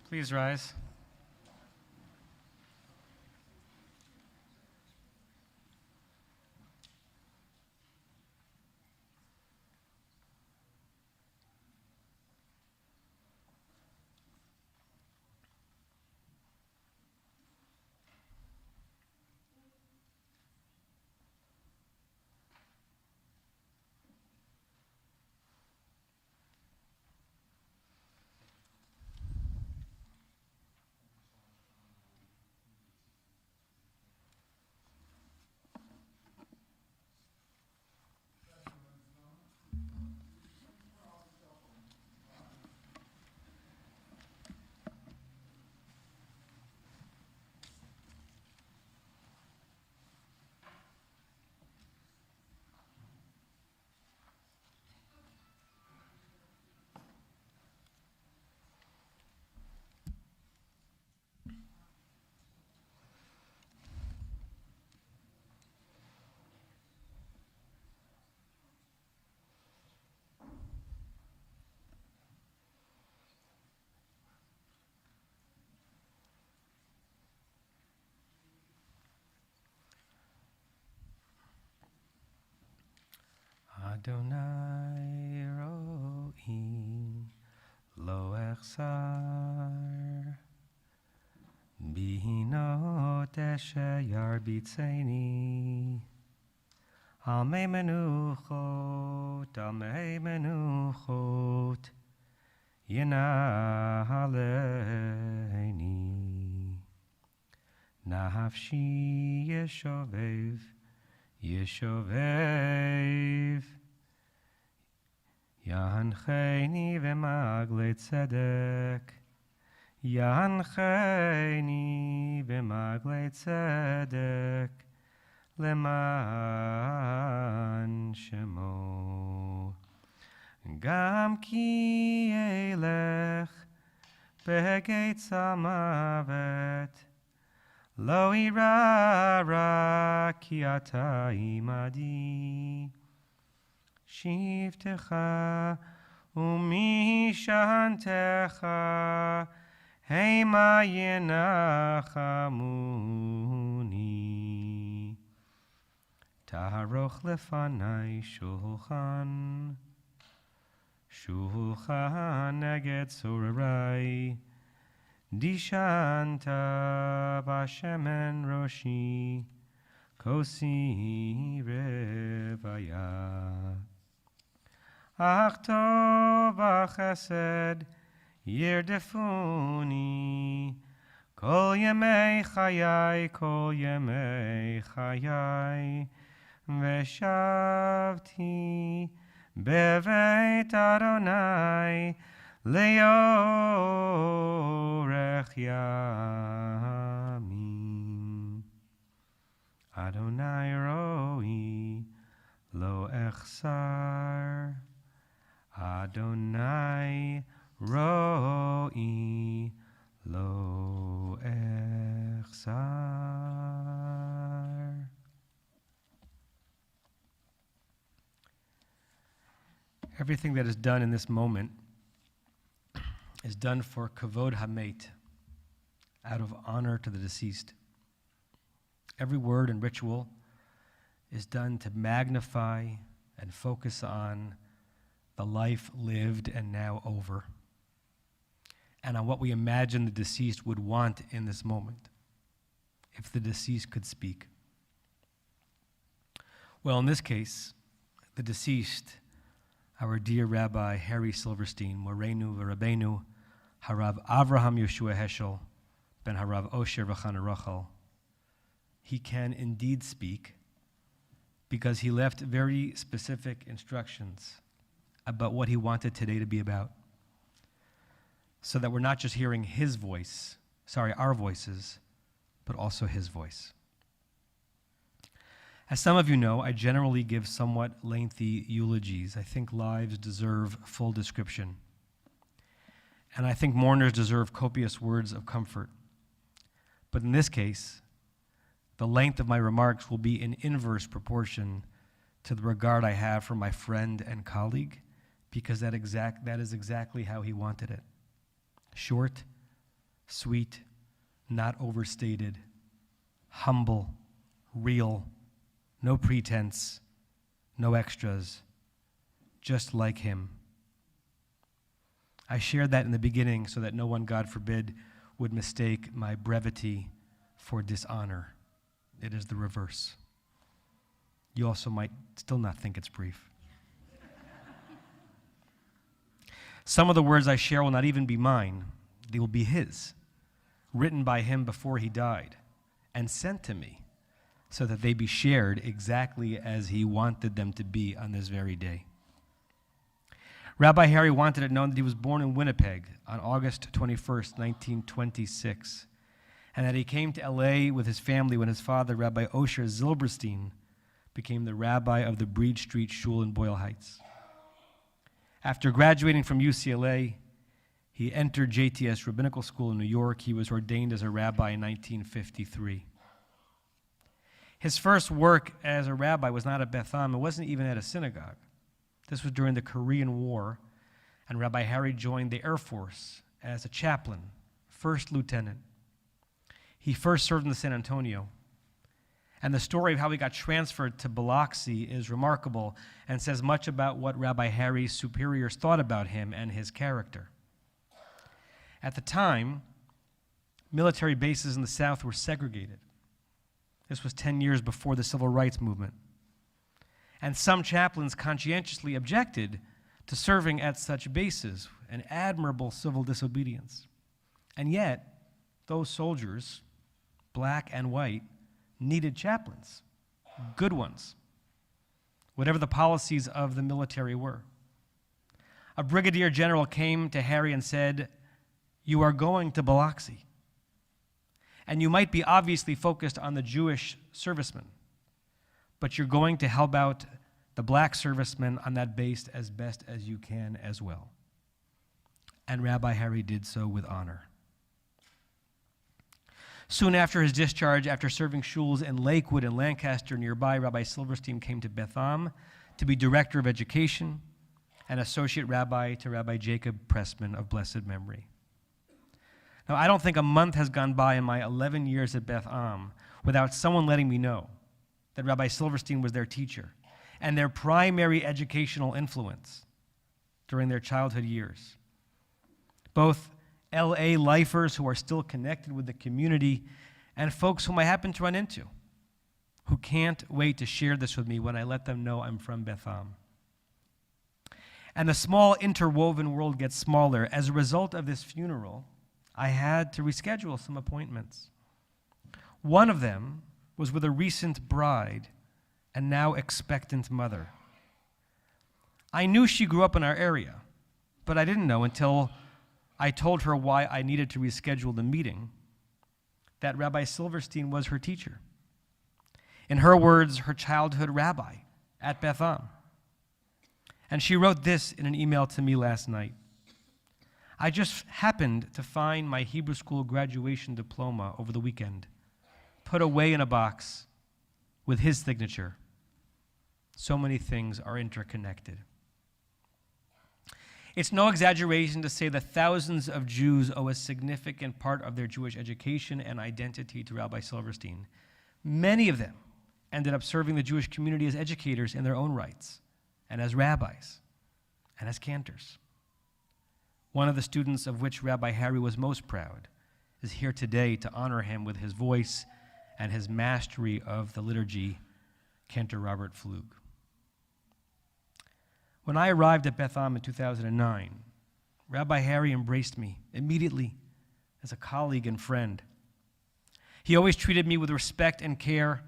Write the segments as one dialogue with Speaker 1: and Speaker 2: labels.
Speaker 1: Please rise. Adonai ro'i lo echsar bihinot eshe yarbitzeni al mei menuchot yenaleini nafshi yeshovev Yancheini v'magle tzedek Yancheini v'magle tzedek Leman shemo Gam ki elech Begetz hamavet Lo ira ra ki ata imadi Shivtecha umishantecha Hema yenachamuni Taharoch lefanai shulchan neged sorarai Dishanta bashemen roshi kosi revaya Ach tov chesed yirdefuni kol yemei chayai veshavti beveit Adonai leorech yamim Adonai ro'i lo echsar Adonai ro'i lo echsar. Everything that is done in this moment is done for kavod hamet, out of honor to the deceased. Every word and ritual is done to magnify and focus on the life lived and now over, and on what we imagine the deceased would want in this moment, if the deceased could speak. Well, in this case, the deceased, our dear Rabbi Harry Silverstein, Morenu v'Rabbeinu, Harav Avraham Yeshua Heschel, ben Harav Osher v'Chana Rachel, he can indeed speak because he left very specific instructions about what he wanted today to be about, so that we're not just hearing his voice, our voices, but also his voice. As some of you know, I generally give somewhat lengthy eulogies. I think lives deserve full description. And I think mourners deserve copious words of comfort. But in this case, the length of my remarks will be in inverse proportion to the regard I have for my friend and colleague, because that is exactly how he wanted it. Short, sweet, not overstated, humble, real, no pretense, no extras, just like him. I shared that in the beginning so that no one, God forbid, would mistake my brevity for dishonor. It is the reverse. You also might still not think it's brief. Some of the words I share will not even be mine. They will be his, written by him before he died, and sent to me so that they be shared exactly as he wanted them to be on this very day. Rabbi Harry wanted it known that he was born in Winnipeg on August 21st, 1926, and that he came to L.A. with his family when his father, Rabbi Osher Silverstein, became the rabbi of the Breed Street Shul in Boyle Heights. After graduating from UCLA, he entered JTS Rabbinical School in New York. He was ordained as a rabbi in 1953. His first work as a rabbi was not at Beth Am. It wasn't even at a synagogue. This was during the Korean War, and Rabbi Harry joined the Air Force as a chaplain, first lieutenant. He first served in the San Antonio. And the story of how he got transferred to Biloxi is remarkable and says much about what Rabbi Harry's superiors thought about him and his character. At the time, military bases in the South were segregated. This was 10 years before the Civil Rights Movement. And some chaplains conscientiously objected to serving at such bases, an admirable civil disobedience. And yet, those soldiers, black and white, needed chaplains, good ones, whatever the policies of the military were. A brigadier general came to Harry and said, "You are going to Biloxi, and you might be obviously focused on the Jewish servicemen, but you're going to help out the black servicemen on that base as best as you can as well." And Rabbi Harry did so with honor. Soon after his discharge, after serving shuls in Lakewood and Lancaster nearby, Rabbi Silverstein came to Beth Am to be director of education and associate rabbi to Rabbi Jacob Pressman of blessed memory. Now, I don't think a month has gone by in my 11 years at Beth Am without someone letting me know that Rabbi Silverstein was their teacher and their primary educational influence during their childhood years. Both L.A. lifers who are still connected with the community and folks whom I happen to run into who can't wait to share this with me when I let them know I'm from Beth Am. And the small interwoven world gets smaller. As a result of this funeral, I had to reschedule some appointments. One of them was with a recent bride and now expectant mother. I knew she grew up in our area, but I didn't know until I told her why I needed to reschedule the meeting, that Rabbi Silverstein was her teacher. In her words, her childhood rabbi at Beth Am. And she wrote this in an email to me last night. "I just happened to find my Hebrew school graduation diploma over the weekend, put away in a box with his signature. So many things are interconnected." It's no exaggeration to say that thousands of Jews owe a significant part of their Jewish education and identity to Rabbi Silverstein. Many of them ended up serving the Jewish community as educators in their own rights, and as rabbis, and as cantors. One of the students of which Rabbi Harry was most proud is here today to honor him with his voice and his mastery of the liturgy, Cantor Robert Flug. When I arrived at Beth Am in 2009, Rabbi Harry embraced me immediately as a colleague and friend. He always treated me with respect and care.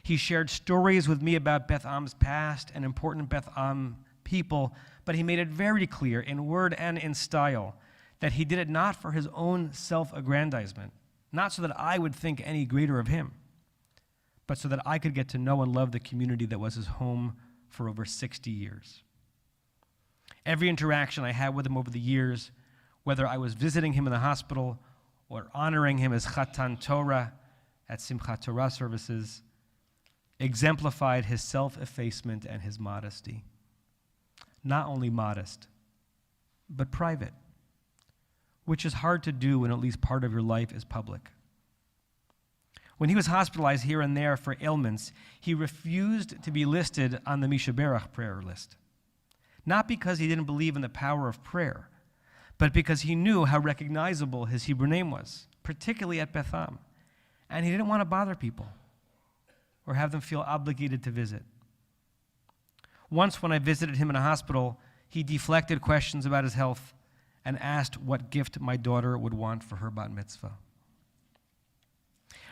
Speaker 1: He shared stories with me about Beth Am's past and important Beth Am people, but he made it very clear in word and in style that he did it not for his own self-aggrandizement, not so that I would think any greater of him, but so that I could get to know and love the community that was his home for over 60 years. Every interaction I had with him over the years, whether I was visiting him in the hospital or honoring him as Chatan Torah at Simchat Torah services, exemplified his self-effacement and his modesty. Not only modest, but private. which is hard to do when at least part of your life is public. When he was hospitalized here and there for ailments, he refused to be listed on the Mishaberach prayer list. Not because he didn't believe in the power of prayer, but because he knew how recognizable his Hebrew name was, particularly at Betham. And he didn't want to bother people or have them feel obligated to visit. Once when I visited him in a hospital, he deflected questions about his health and asked what gift my daughter would want for her bat mitzvah.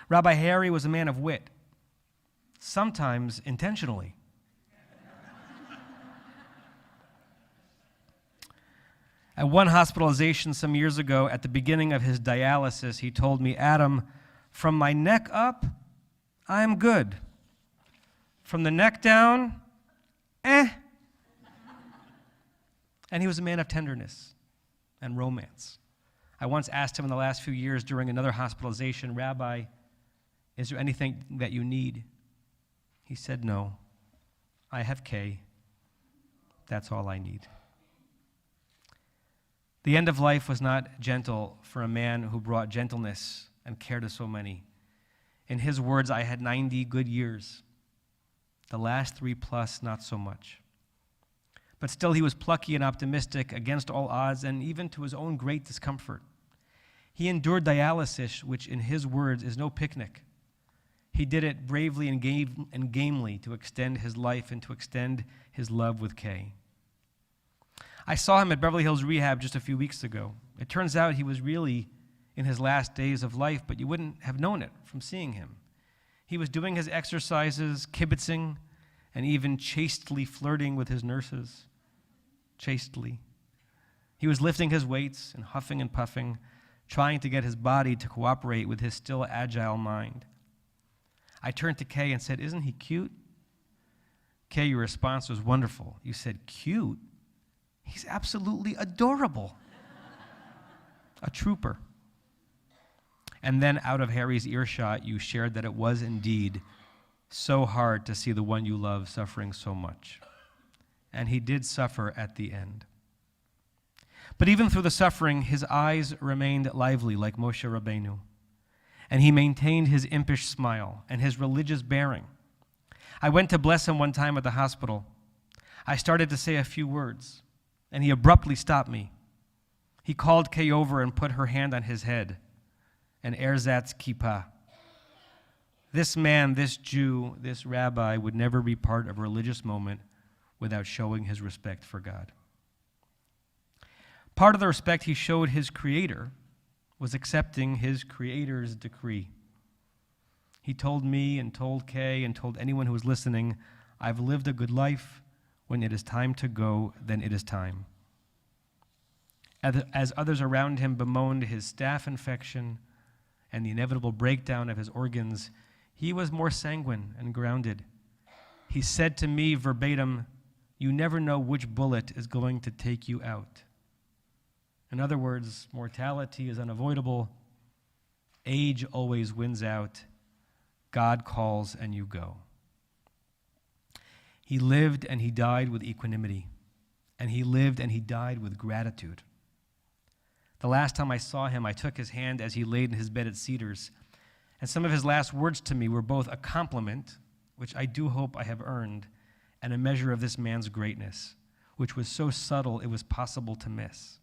Speaker 1: Rabbi Harry was a man of wit, sometimes intentionally. At one hospitalization some years ago, at the beginning of his dialysis, he told me, "Adam, from my neck up, I am good. From the neck down, And he was a man of tenderness and romance. I once asked him in the last few years during another hospitalization, "Rabbi, is there anything that you need?" He said, "No, I have Kay. That's all I need." The end of life was not gentle for a man who brought gentleness and care to so many. In his words, I had 90 good years. The last 3+ not so much. But still he was plucky and optimistic against all odds and even to his own great discomfort. He endured dialysis, which in his words is no picnic. He did it bravely and gamely to extend his life and to extend his love with Kay. I saw him at Beverly Hills Rehab just a few weeks ago. It turns out he was really in his last days of life, but you wouldn't have known it from seeing him. He was doing his exercises, kibitzing, and even chastely flirting with his nurses. Chastely. He was lifting his weights and huffing and puffing, trying to get his body to cooperate with his still agile mind. I turned to Kay and said, "Isn't he cute?" Kay, your response was wonderful. You said, "Cute? He's absolutely adorable." A trooper. And then out of Harry's earshot, you shared that it was indeed so hard to see the one you love suffering so much. And he did suffer at the end. But even through the suffering, his eyes remained lively like Moshe Rabbeinu. And he maintained his impish smile and his religious bearing. I went to bless him one time at the hospital. I started to say a few words, and he abruptly stopped me. He called Kay over and put her hand on his head, an ersatz kippah. This man, this Jew, this rabbi would never be part of a religious moment without showing his respect for God. Part of the respect he showed his Creator was accepting his Creator's decree. He told me and told Kay and told anyone who was listening, "I've lived a good life. When it is time to go, then it is time." As others around him bemoaned his staph infection and the inevitable breakdown of his organs, he was more sanguine and grounded. He said to me verbatim, "You never know which bullet is going to take you out." In other words, mortality is unavoidable. Age always wins out. God calls and you go. He lived and he died with equanimity, and he lived and he died with gratitude. The last time I saw him, I took his hand as he laid in his bed at Cedars, and some of his last words to me were both a compliment, which I do hope I have earned, and a measure of this man's greatness, which was so subtle it was possible to miss.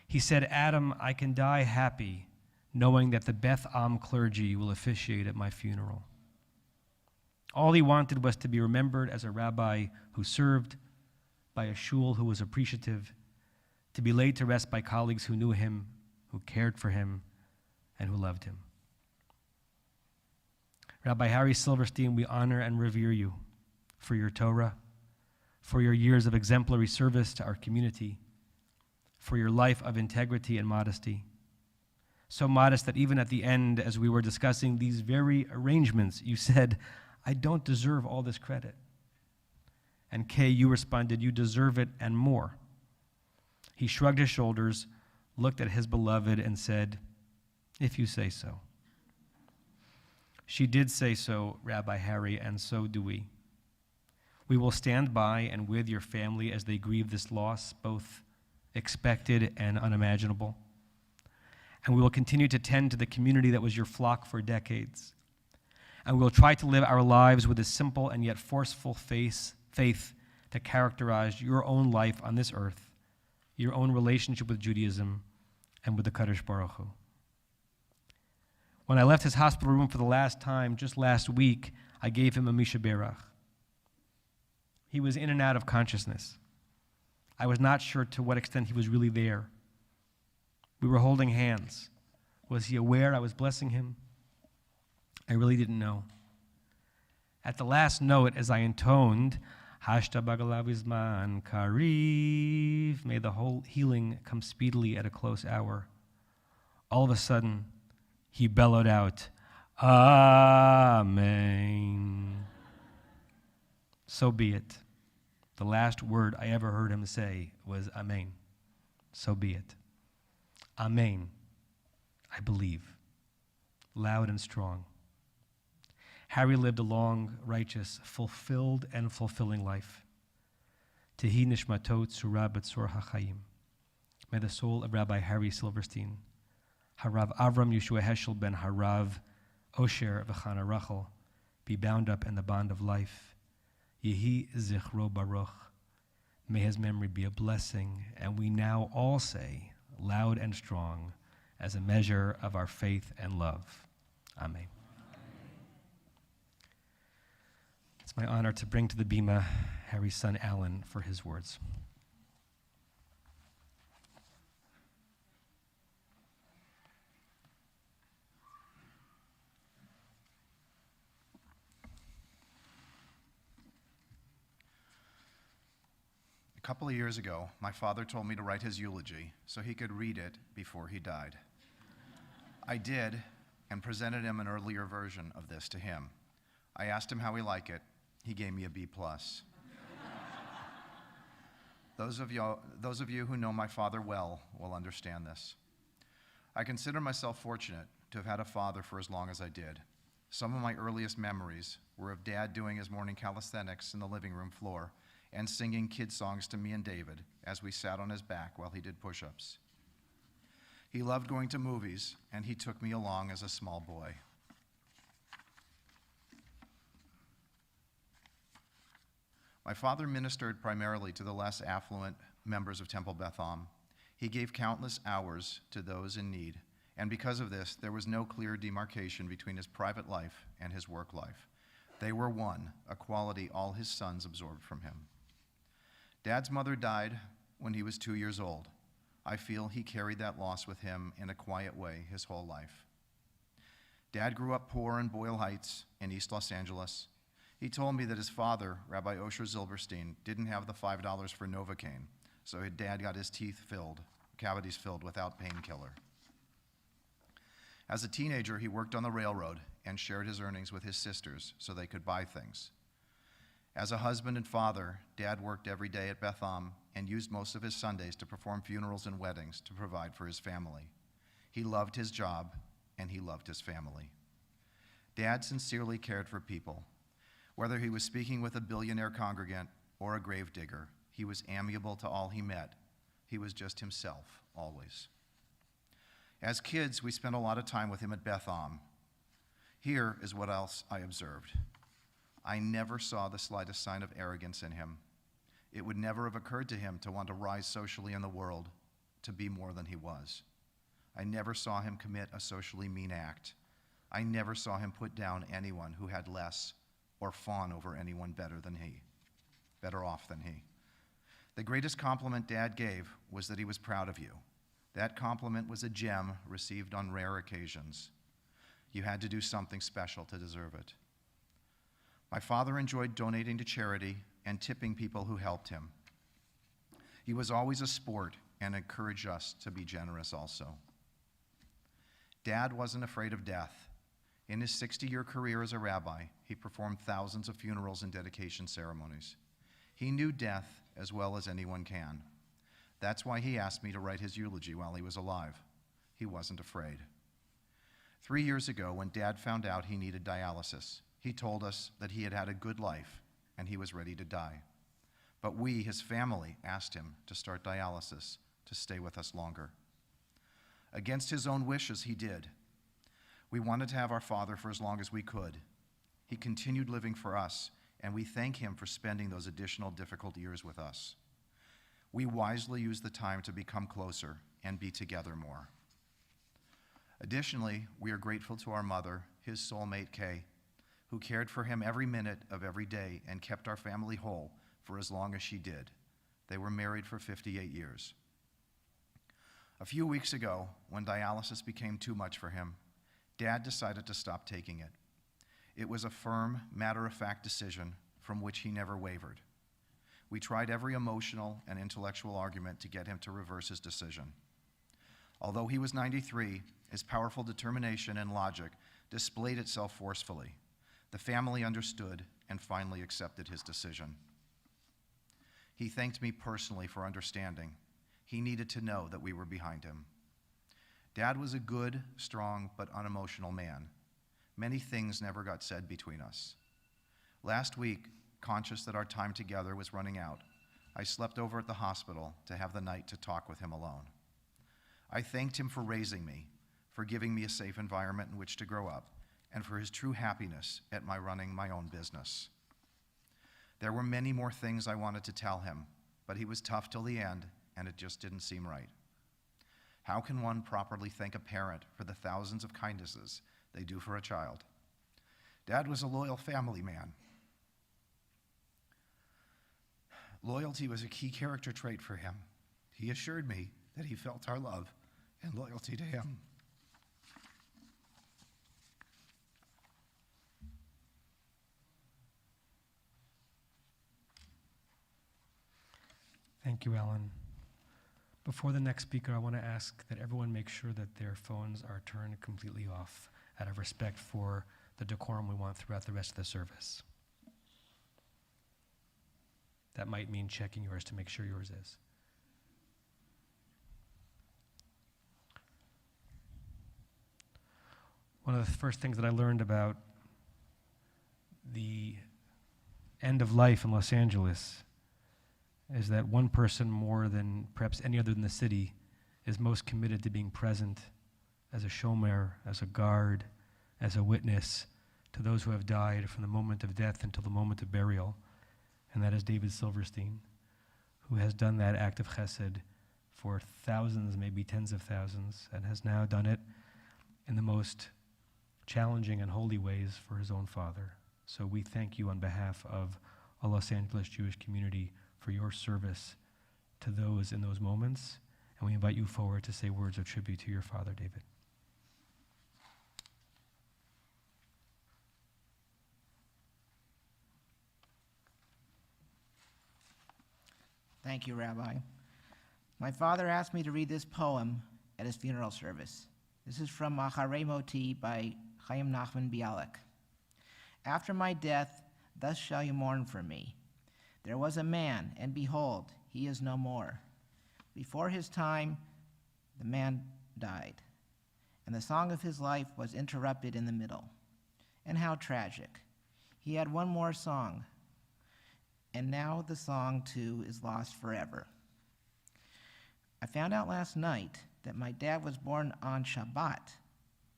Speaker 1: He said, "Adam, I can die happy knowing that the Beth Am clergy will officiate at my funeral." All he wanted was to be remembered as a rabbi who served, by a shul who was appreciative, to be laid to rest by colleagues who knew him, who cared for him, and who loved him. Rabbi Harry Silverstein, we honor and revere you for your Torah, for your years of exemplary service to our community, for your life of integrity and modesty. So modest that even at the end, as we were discussing these very arrangements, you said, "I don't deserve all this credit." And Kay, you responded, "You deserve it and more." He shrugged his shoulders, looked at his beloved, and said, "If you say so." She did say so, Rabbi Harry, and so do we. We will stand by and with your family as they grieve this loss, both expected and unimaginable. and we will continue to tend to the community that was your flock for decades. And we will try to live our lives with a simple and yet forceful faith that characterized your own life on this earth, your own relationship with Judaism and with the Kadosh Baruch Hu. When I left his hospital room for the last time, just last week, I gave him a Misha Berach. He was in and out of consciousness. I was not sure to what extent he was really there. We were holding hands. Was he aware I was blessing him? I really didn't know. At the last note, as I intoned, Hashta Bagalavizman Kariv, may the whole healing come speedily at a close hour. All of a sudden, he bellowed out, Amen. So be it. The last word I ever heard him say was Amen. So be it. Amen. I believe. Loud and strong. Harry lived a long, righteous, fulfilled, and fulfilling life. Tehi nishmatot tzura b'tzor hachayim. May the soul of Rabbi Harry Silverstein, Harav Avram Yeshua Heschel ben Harav Osher v'Chana Rachel, be bound up in the bond of life. Yehi zichro baruch. May his memory be a blessing, and we now all say, loud and strong, as a measure of our faith and love. Amen. It's my honor to bring to the bima Harry's son Alan for his words.
Speaker 2: A couple of years ago, my father told me to write his eulogy so he could read it before he died. I did, and presented him an earlier version of this to him. I asked him how he liked it. He gave me a B+. Those of you who know my father well will understand this. I consider myself fortunate to have had a father for as long as I did. Some of my earliest memories were of Dad doing his morning calisthenics in the living room floor and singing kid songs to me and David as we sat on his back while he did push-ups. He loved going to movies, and he took me along as a small boy. My father ministered primarily to the less affluent members of Temple Beth Am. He gave countless hours to those in need, and because of this, there was no clear demarcation between his private life and his work life. They were one, a quality all his sons absorbed from him. Dad's mother died when he was 2 years old. I feel he carried that loss with him in a quiet way his whole life. Dad grew up poor in Boyle Heights in East Los Angeles. He told me that his father, Rabbi Osher Silverstein, didn't have the $5 for Novocaine, so his dad got his cavities filled without painkiller. As a teenager, he worked on the railroad and shared his earnings with his sisters so they could buy things. As a husband and father, Dad worked every day at Beth Am and used most of his Sundays to perform funerals and weddings to provide for his family. He loved his job, and he loved his family. Dad sincerely cared for people. Whether he was speaking with a billionaire congregant or a gravedigger, he was amiable to all he met. He was just himself, always. As kids, we spent a lot of time with him at Beth Am. Here is what else I observed. I never saw the slightest sign of arrogance in him. It would never have occurred to him to want to rise socially in the world, to be more than he was. I never saw him commit a socially mean act. I never saw him put down anyone who had less or fawn over anyone better off than he. The greatest compliment Dad gave was that he was proud of you. That compliment was a gem received on rare occasions. You had to do something special to deserve it. My father enjoyed donating to charity and tipping people who helped him. He was always a sport and encouraged us to be generous also. Dad wasn't afraid of death. In his 60-year career as a rabbi, he performed thousands of funerals and dedication ceremonies. He knew death as well as anyone can. That's why he asked me to write his eulogy while he was alive. He wasn't afraid. 3 years ago, when Dad found out he needed dialysis, he told us that he had had a good life and he was ready to die. But we, his family, asked him to start dialysis to stay with us longer. Against his own wishes, he did. We wanted to have our father for as long as we could. He continued living for us, and we thank him for spending those additional difficult years with us. We wisely used the time to become closer and be together more. Additionally, we are grateful to our mother, his soulmate Kay, who cared for him every minute of every day and kept our family whole for as long as she did. They were married for 58 years. A few weeks ago, when dialysis became too much for him, Dad decided to stop taking it. It was a firm, matter-of-fact decision from which he never wavered. We tried every emotional and intellectual argument to get him to reverse his decision. Although he was 93, his powerful determination and logic displayed itself forcefully. The family understood and finally accepted his decision. He thanked me personally for understanding. He needed to know that we were behind him. Dad was a good, strong, but unemotional man. Many things never got said between us. Last week, conscious that our time together was running out, I slept over at the hospital to have the night to talk with him alone. I thanked him for raising me, for giving me a safe environment in which to grow up, and for his true happiness at my running my own business. There were many more things I wanted to tell him, but he was tough till the end, and it just didn't seem right. How can one properly thank a parent for the thousands of kindnesses they do for a child? Dad was a loyal family man. Loyalty was a key character trait for him. He assured me that he felt our love and loyalty to him.
Speaker 1: Thank you, Ellen. Before the next speaker, I want to ask that everyone make sure that their phones are turned completely off out of respect for the decorum we want throughout the rest of the service. That might mean checking yours to make sure yours is. One of the first things that I learned about the end of life in Los Angeles is that one person more than perhaps any other in the city is most committed to being present as a shomer, as a guard, as a witness to those who have died from the moment of death until the moment of burial. And that is David Silverstein, who has done that act of chesed for thousands, maybe tens of thousands, and has now done it in the most challenging and holy ways for his own father. So we thank you on behalf of a Los Angeles Jewish community for your service to those in those moments, and we invite you forward to say words of tribute to your father, David.
Speaker 3: Thank you, Rabbi. My father asked me to read this poem at his funeral service. This is from Acharei Moti by Chaim Nachman Bialik. After my death, thus shall you mourn for me. There was a man, and behold, he is no more. Before his time, the man died, and the song of his life was interrupted in the middle. And how tragic. He had one more song, and now the song, too, is lost forever. I found out last night that my dad was born on Shabbat,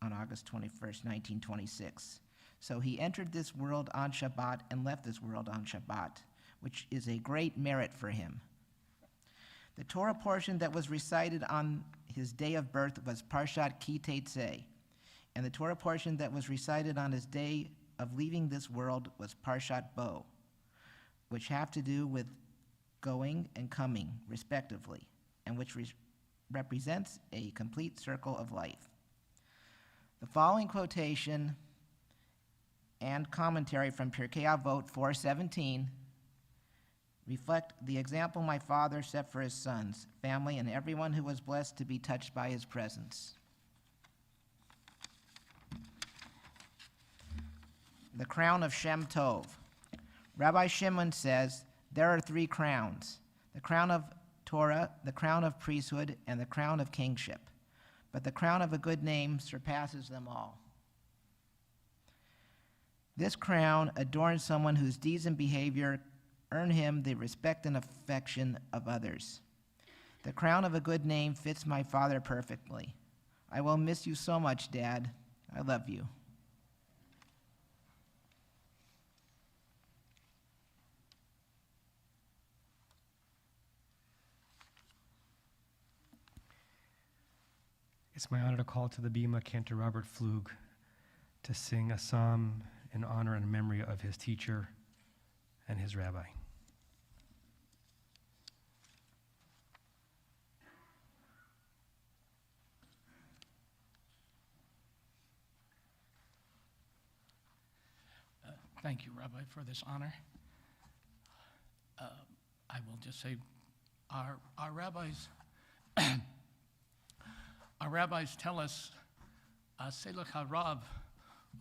Speaker 3: on August 21st, 1926. So he entered this world on Shabbat and left this world on Shabbat, which is a great merit for him. The Torah portion that was recited on his day of birth was Parshat Ki Teitzei, and the Torah portion that was recited on his day of leaving this world was Parshat Bo, which have to do with going and coming, respectively, and which represents a complete circle of life. The following quotation and commentary from Pirkei Avot 4:17 reflect the example my father set for his sons, family, and everyone who was blessed to be touched by his presence. The crown of Shem Tov. Rabbi Shimon says there are three crowns: the crown of Torah, the crown of priesthood, and the crown of kingship. But the crown of a good name surpasses them all. This crown adorns someone whose deeds and behavior earn him the respect and affection of others. The crown of a good name fits my father perfectly. I will miss you so much, Dad. I love you.
Speaker 1: It's my honor to call to the bima Cantor Robert Flug to sing a psalm in honor and memory of his teacher and his rabbi.
Speaker 4: Thank you, Rabbi, for this honor. I will just say, our rabbis, our rabbis tell us, "Aseh lecha rav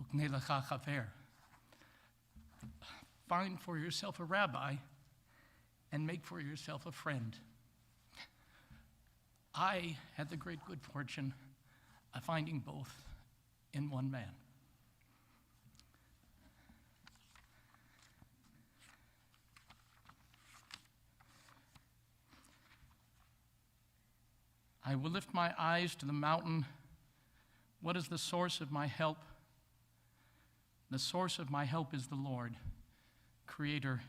Speaker 4: uknei lecha chaver." Find for yourself a rabbi, and make for yourself a friend. I had the great good fortune of finding both in one man. I will lift my eyes to the mountain. What is the source of my help? The source of my help is the Lord, creator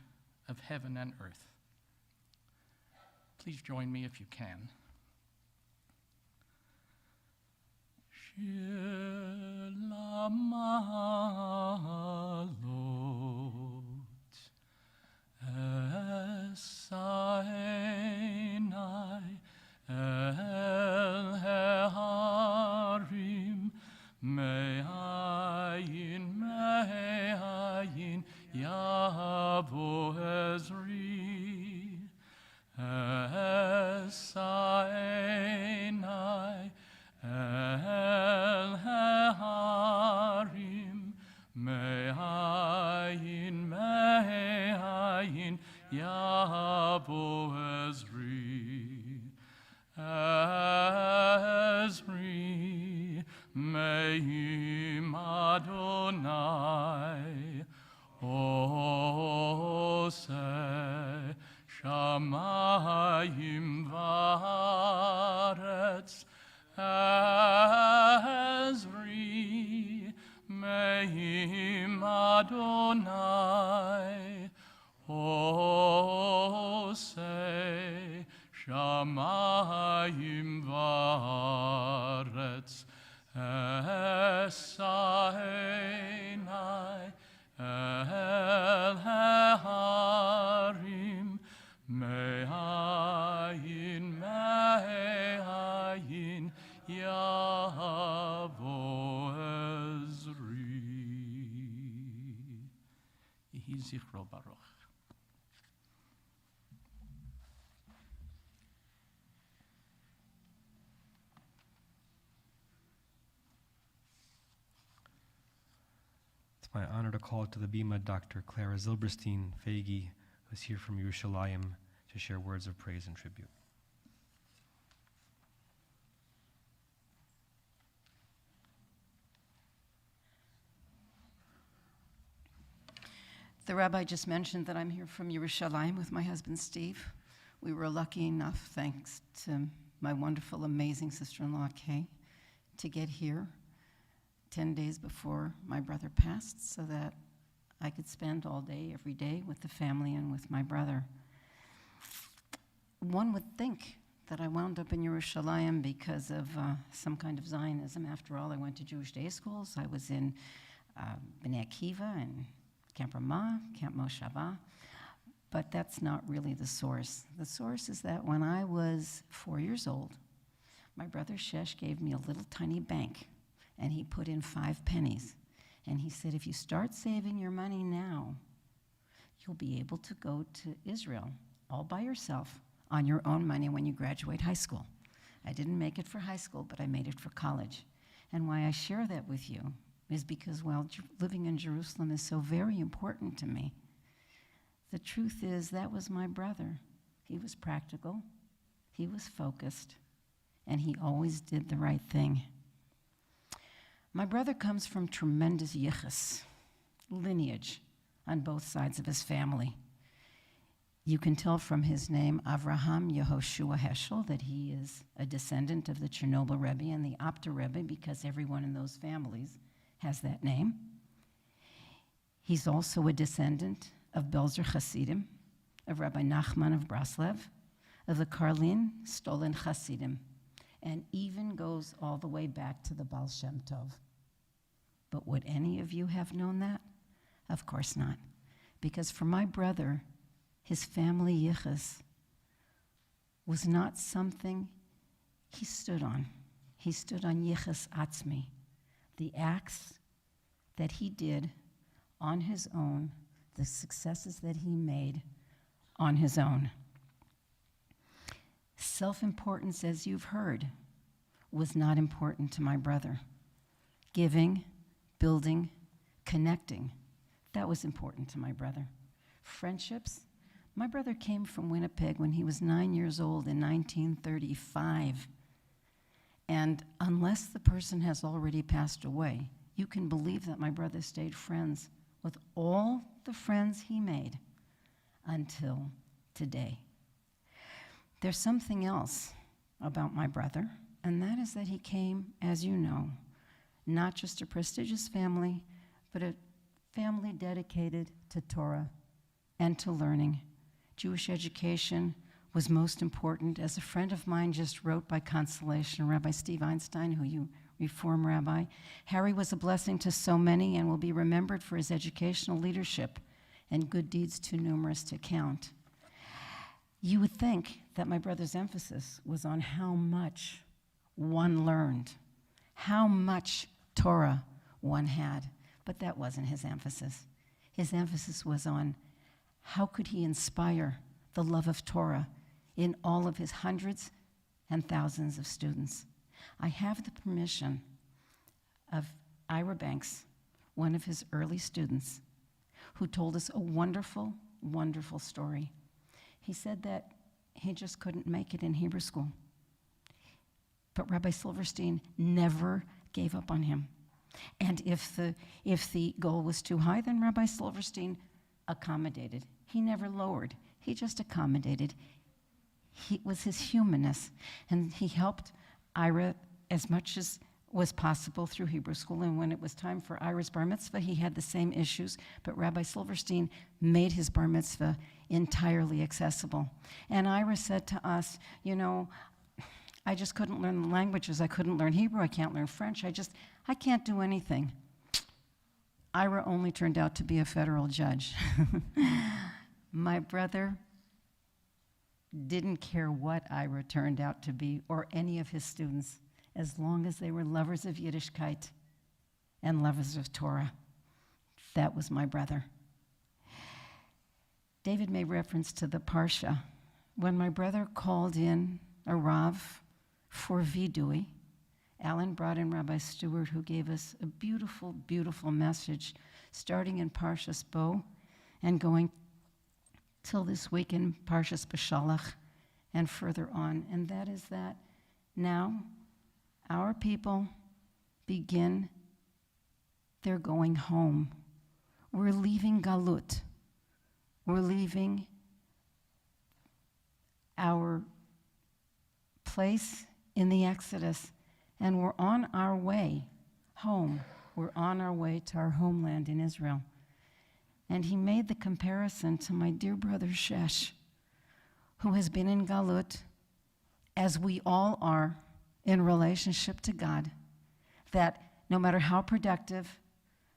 Speaker 4: of heaven and earth. Please join me if you can. Shir lamalot esainai El Harim Me'ayin Yavo Ezri Esainai El Harim Me'ayin Yavo Ezri Ezri Me'im Adonai Oseh Shamayim V'aretz Ezri Me'im Adonai Oseh Shamayim v'aretz esainai el harim me'ayin yavo ezri. Yehi zichro baruch.
Speaker 1: My honor to call to the bima Dr. Clara Silverstein, Fegi, who's here from Yerushalayim to share words of praise and tribute.
Speaker 5: The rabbi just mentioned that I'm here from Yerushalayim with my husband Steve. We were lucky enough, thanks to my wonderful, amazing sister-in-law Kay, to get here 10 days before my brother passed so that I could spend all day, every day with the family and with my brother. One would think that I wound up in Yerushalayim because of some kind of Zionism. After all, I went to Jewish day schools. I was in Bnei Akiva and Camp Ramah, Camp Moshava, but that's not really the source. The source is that when I was 4 years old, my brother Shesh gave me a little tiny bank, and he put in 5 pennies. And he said, if you start saving your money now, you'll be able to go to Israel all by yourself on your own money when you graduate high school. I didn't make it for high school, but I made it for college. And why I share that with you is because, well, living in Jerusalem is so very important to me. The truth is, that was my brother. He was practical, he was focused, and he always did the right thing. My brother comes from tremendous yichus, lineage, on both sides of his family. You can tell from his name, Avraham Yehoshua Heschel, that he is a descendant of the Chernobyl Rebbe and the Opta Rebbe, because everyone in those families has that name. He's also a descendant of Belzer Hasidim, of Rabbi Nachman of Breslev, of the Karlin Stolin Hasidim, and even goes all the way back to the Baal Shem Tov. But would any of you have known that? Of course not. Because for my brother, his family yichus was not something he stood on. He stood on yichus atzmi, the acts that he did on his own, the successes that he made on his own. Self-importance, as you've heard, was not important to my brother. Giving, building, connecting, that was important to my brother. Friendships, my brother came from Winnipeg when he was 9 years old in 1935. And unless the person has already passed away, you can believe that my brother stayed friends with all the friends he made until today. There's something else about my brother, and that is that he came, as you know, not just a prestigious family, but a family dedicated to Torah and to learning. Jewish education was most important. As a friend of mine just wrote by consolation, Rabbi Steve Einstein, who you Reform Rabbi, Harry was a blessing to so many and will be remembered for his educational leadership and good deeds too numerous to count. You would think that my brother's emphasis was on how much one learned, how much Torah one had, but that wasn't his emphasis. His emphasis was on how could he inspire the love of Torah in all of his hundreds and thousands of students. I have the permission of Ira Banks, one of his early students, who told us a wonderful, wonderful story. He said that he just couldn't make it in Hebrew school. But Rabbi Silverstein never gave up on him. And if the goal was too high, then Rabbi Silverstein accommodated. He never lowered. He just accommodated. It was his humanness. And he helped Ira as much as was possible through Hebrew school. And when it was time for Ira's bar mitzvah, he had the same issues. But Rabbi Silverstein made his bar mitzvah entirely accessible. And Ira said to us, you know, I just couldn't learn the languages. I couldn't learn Hebrew. I can't learn French. I can't do anything. Ira only turned out to be a federal judge. My brother didn't care what Ira turned out to be or any of his students, as long as they were lovers of Yiddishkeit and lovers of Torah. That was my brother. David made reference to the Parsha. When my brother called in a Rav for Vidui, Alan brought in Rabbi Stewart, who gave us a beautiful, beautiful message, starting in Parshas Bo and going till this week in Parshas Beshalach and further on. And that is that now our people begin their going home. We're leaving Galut. We're leaving our place in the Exodus, and we're on our way home. We're on our way to our homeland in Israel. And he made the comparison to my dear brother Shesh, who has been in Galut, as we all are, in relationship to God, that no matter how productive,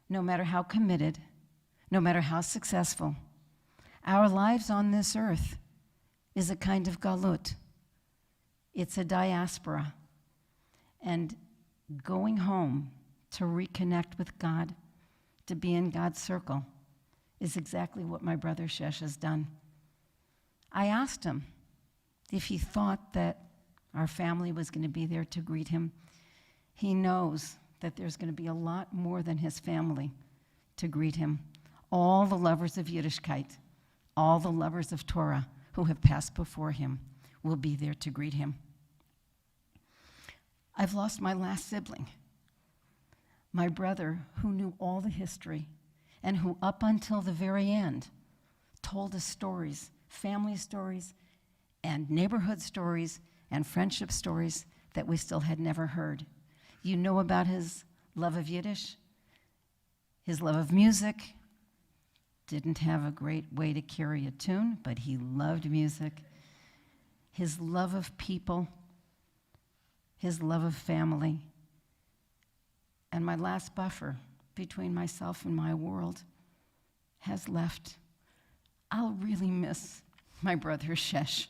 Speaker 5: no matter how committed, no matter how successful, our lives on this earth is a kind of Galut. It's a diaspora. And going home to reconnect with God, to be in God's circle, is exactly what my brother Shesh has done. I asked him if he thought that our family was going to be there to greet him. He knows that there's going to be a lot more than his family to greet him. All the lovers of Yiddishkeit, all the lovers of Torah who have passed before him will be there to greet him. I've lost my last sibling, my brother, who knew all the history and who up until the very end told us stories family stories, and neighborhood stories, and friendship stories that we still had never heard. You know about his love of Yiddish, his love of music. Didn't have a great way to carry a tune, but he loved music. His love of people, his love of family. And my last buffer between myself and my world has left. I'll really miss my brother Shesh.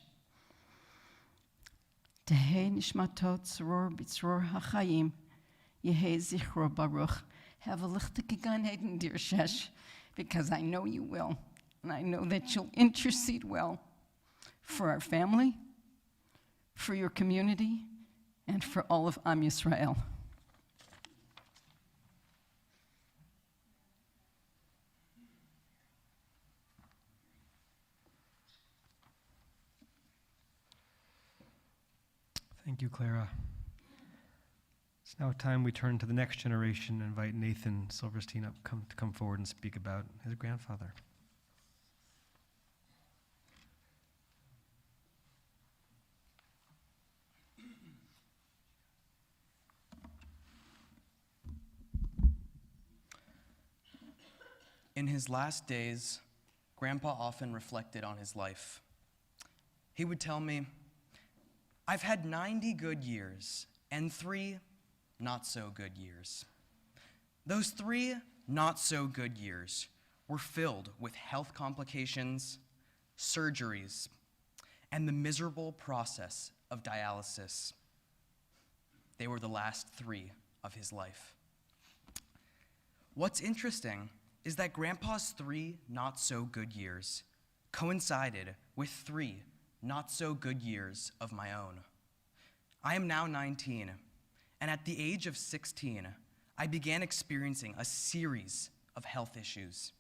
Speaker 5: Tehei nishmatot tzror b'tzror hachayim, yehei zichro baruch. Have a lichtige Gan Eden, dear Shesh, because I know you will, and I know that you'll intercede well for our family, for your community, and for all of Am Yisrael.
Speaker 1: Thank you, Clara. It's now time we turn to the next generation and invite Nathan Silverstein up to come forward and speak about his grandfather.
Speaker 6: In his last days, Grandpa often reflected on his life. He would tell me, "I've had 90 good years and 3 not so good years. Those 3 not so good years were filled with health complications, surgeries, and the miserable process of dialysis. They were the last 3 of his life." What's interesting is that Grandpa's 3 not so good years coincided with 3 not so good years of my own. I am now 19, and at the age of 16, I began experiencing a series of health issues.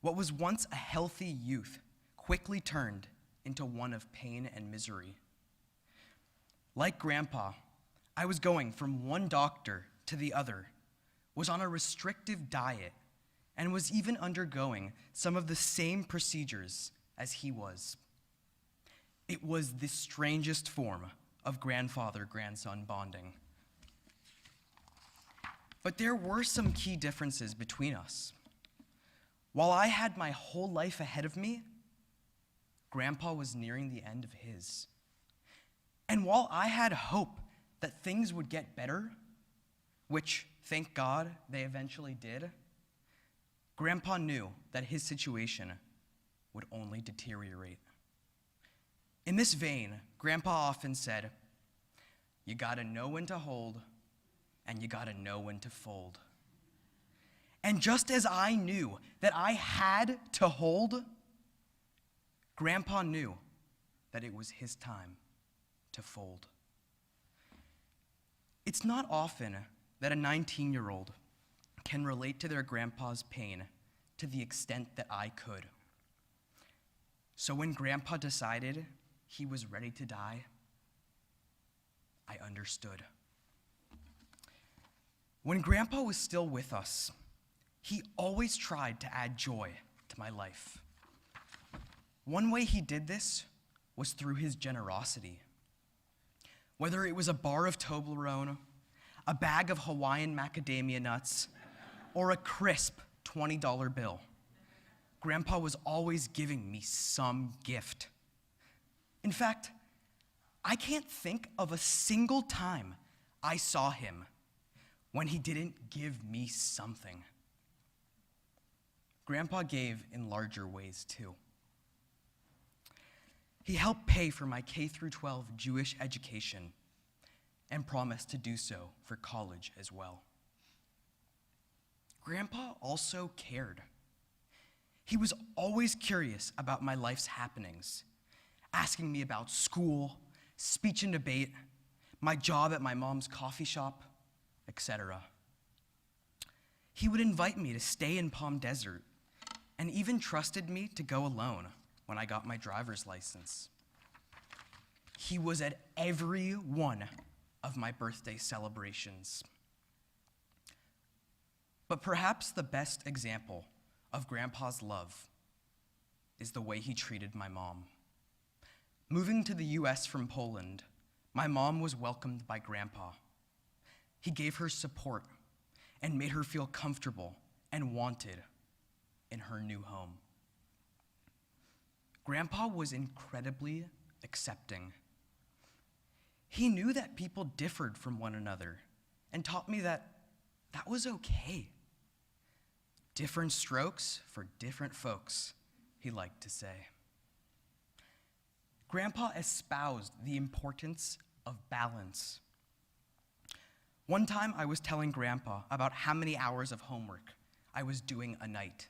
Speaker 6: What was once a healthy youth quickly turned into one of pain and misery. Like Grandpa, I was going from one doctor to the other, was on a restrictive diet, and was even undergoing some of the same procedures as he was. It was the strangest form of grandfather-grandson bonding. But there were some key differences between us. While I had my whole life ahead of me, Grandpa was nearing the end of his. And while I had hope that things would get better, which, thank God, they eventually did, Grandpa knew that his situation would only deteriorate. In this vein, Grandpa often said, "You gotta know when to hold, and you gotta know when to fold." And just as I knew that I had to hold, Grandpa knew that it was his time to fold. It's not often that a 19-year-old can relate to their grandpa's pain to the extent that I could. So when Grandpa decided he was ready to die, I understood. When Grandpa was still with us, he always tried to add joy to my life. One way he did this was through his generosity. Whether it was a bar of Toblerone, a bag of Hawaiian macadamia nuts, or a crisp $20 bill, Grandpa was always giving me some gift. In fact, I can't think of a single time I saw him when he didn't give me something. Grandpa gave in larger ways too. He helped pay for my K-12 Jewish education and promised to do so for college as well. Grandpa also cared. He was always curious about my life's happenings, asking me about school, speech and debate, my job at my mom's coffee shop, etc. He would invite me to stay in Palm Desert and even trusted me to go alone when I got my driver's license. He was at every one of my birthday celebrations. But perhaps the best example of Grandpa's love is the way he treated my mom. Moving to the U.S. from Poland, my mom was welcomed by Grandpa. He gave her support and made her feel comfortable and wanted in her new home. Grandpa was incredibly accepting. He knew that people differed from one another and taught me that that was okay. Different strokes for different folks, he liked to say. Grandpa espoused the importance of balance. One time I was telling Grandpa about how many hours of homework I was doing a night.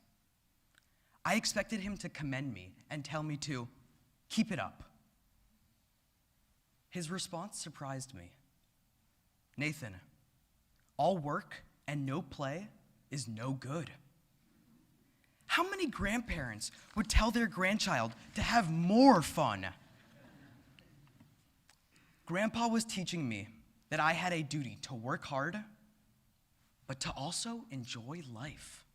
Speaker 6: I expected him to commend me and tell me to keep it up. His response surprised me. Nathan, all work and no play is no good. How many grandparents would tell their grandchild to have more fun? Grandpa was teaching me that I had a duty to work hard, but to also enjoy life.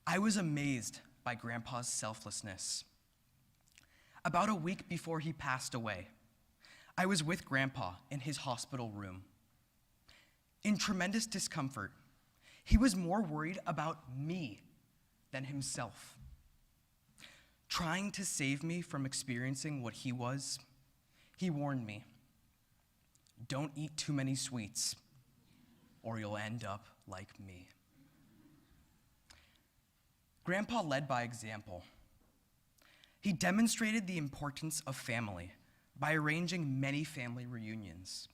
Speaker 6: I was amazed by Grandpa's selflessness. About a week before he passed away, I was with Grandpa in his hospital room. In tremendous discomfort, he was more worried about me than himself. Trying to save me from experiencing what he was, he warned me, don't eat too many sweets, or you'll end up like me. Grandpa led by example. He demonstrated the importance of family by arranging many family reunions.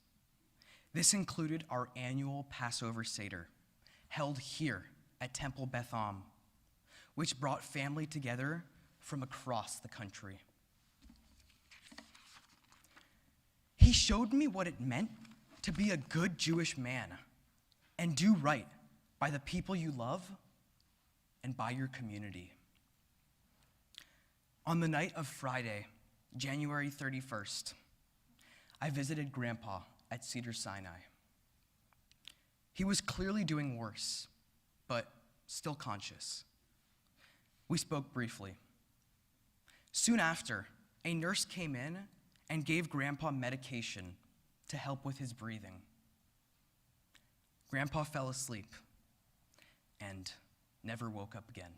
Speaker 6: This included our annual Passover Seder, held here at Temple Beth Am, which brought family together from across the country. He showed me what it meant to be a good Jewish man and do right by the people you love and by your community. On the night of Friday, January 31st, I visited Grandpa at Cedar Sinai. He was clearly doing worse, but still conscious. We spoke briefly. Soon after, a nurse came in and gave Grandpa medication to help with his breathing. Grandpa fell asleep and never woke up again.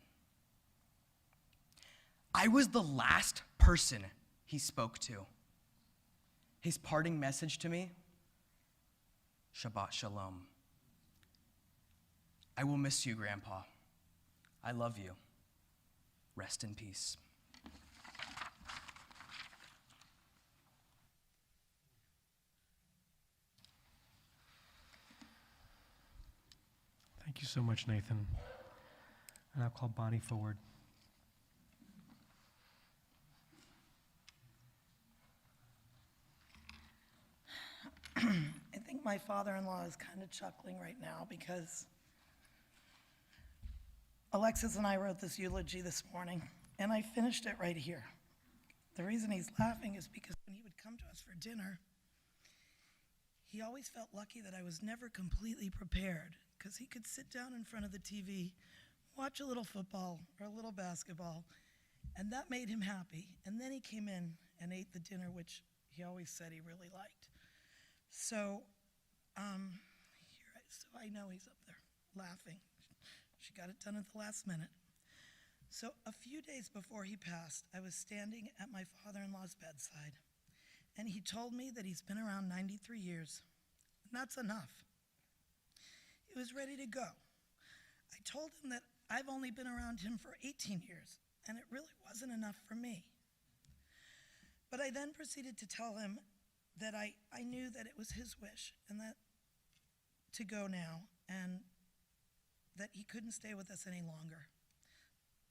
Speaker 6: I was the last person he spoke to. His parting message to me, Shabbat Shalom. I will miss you, Grandpa. I love you. Rest in peace.
Speaker 1: Thank you so much, Nathan. And I'll call Bonnie forward.
Speaker 7: I think my father-in-law is kind of chuckling right now because Alexis and I wrote this eulogy this morning, and I finished it right here. The reason he's laughing is because when he would come to us for dinner, he always felt lucky that I was never completely prepared, because he could sit down in front of the TV, watch a little football or a little basketball, and that made him happy. And then he came in and ate the dinner, which he always said he really liked. So, so I know he's up there laughing. She got it done at the last minute. So a few days before he passed, I was standing at my father-in-law's bedside, and he told me that he's been around 93 years, and that's enough. He was ready to go. I told him that I've only been around him for 18 years, and it really wasn't enough for me. But I then proceeded to tell him that I knew that it was his wish and that to go now, and that he couldn't stay with us any longer,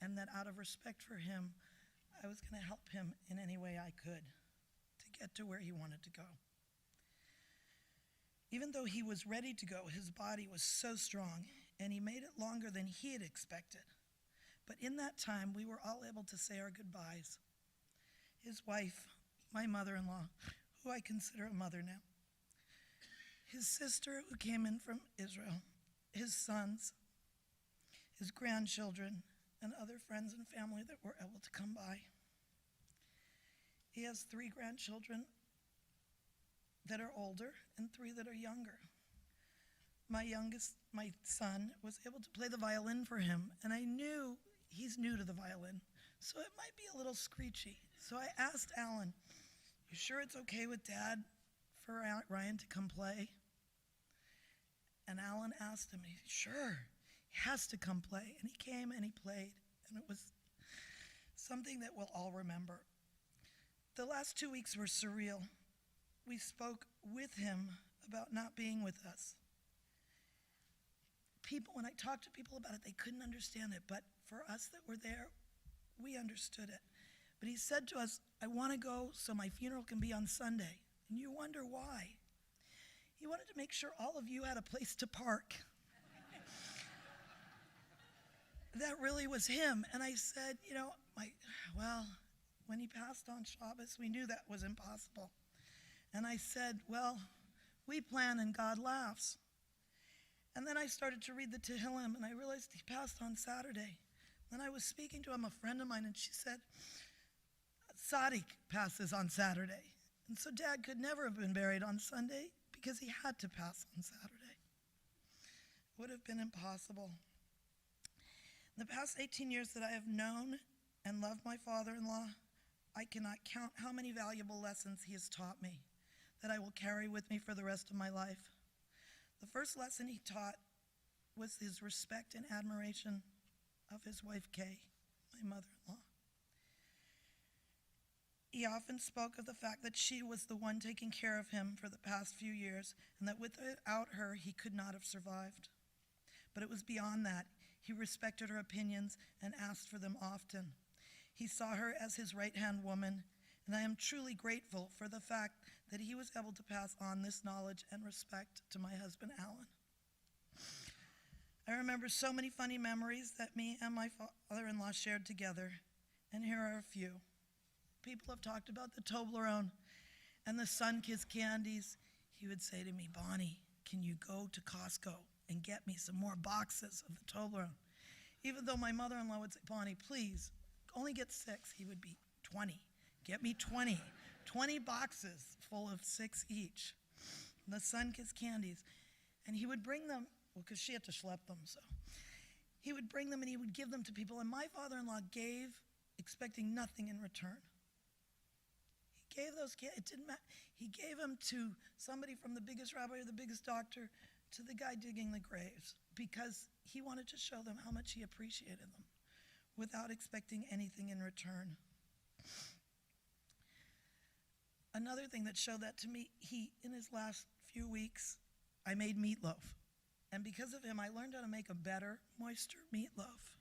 Speaker 7: and that out of respect for him, I was going to help him in any way I could to get to where he wanted to go. Even though he was ready to go, his body was so strong, and he made it longer than he had expected. But in that time, we were all able to say our goodbyes. His wife, my mother-in-law, who I consider a mother now, his sister who came in from Israel, his sons, his grandchildren, and other friends and family that were able to come by. He has 3 grandchildren that are older and 3 that are younger. My son, was able to play the violin for him, and I knew he's new to the violin, so it might be a little screechy. So I asked Alan, "You sure it's okay with Dad for Ryan to come play?" And Alan asked him, "Sure, he has to come play." And he came and he played, and it was something that we'll all remember. The last 2 weeks were surreal. We spoke with him about not being with us. When I talked to people about it, they couldn't understand it, but for us that were there, we understood it. But he said to us, "I want to go so my funeral can be on Sunday." And you wonder why. He wanted to make sure all of you had a place to park. That really was him. And I said, when he passed on Shabbos, we knew that was impossible. And I said, we plan and God laughs. And then I started to read the Tehillim, and I realized he passed on Saturday. Then I was speaking to him, a friend of mine, and she said, Sadiq passes on Saturday. And so Dad could never have been buried on Sunday because he had to pass on Saturday. It would have been impossible. In the past 18 years that I have known and loved my father-in-law, I cannot count how many valuable lessons he has taught me that I will carry with me for the rest of my life. The first lesson he taught was his respect and admiration of his wife, Kay, my mother-in-law. He often spoke of the fact that she was the one taking care of him for the past few years, and that without her, he could not have survived. But it was beyond that. He respected her opinions and asked for them often. He saw her as his right-hand woman, and I am truly grateful for the fact that he was able to pass on this knowledge and respect to my husband, Alan. I remember so many funny memories that me and my father-in-law shared together, and here are a few. People have talked about the Toblerone and the Sunkist candies. He would say to me, "Bonnie, can you go to Costco and get me some more boxes of the Toblerone?" Even though my mother-in-law would say, "Bonnie, please, only get 6, he would be 20. Get me 20. 20 boxes full of 6 each. The Sunkist candies. And he would bring them, because she had to schlep them, so. He would bring them and he would give them to people. And my father-in-law gave, expecting nothing in return. He gave those candies, it didn't matter. He gave them to somebody from the biggest rabbi or the biggest doctor to the guy digging the graves, because he wanted to show them how much he appreciated them without expecting anything in return. Another thing that showed that to me, in his last few weeks, I made meatloaf. And because of him, I learned how to make a better, moister meatloaf.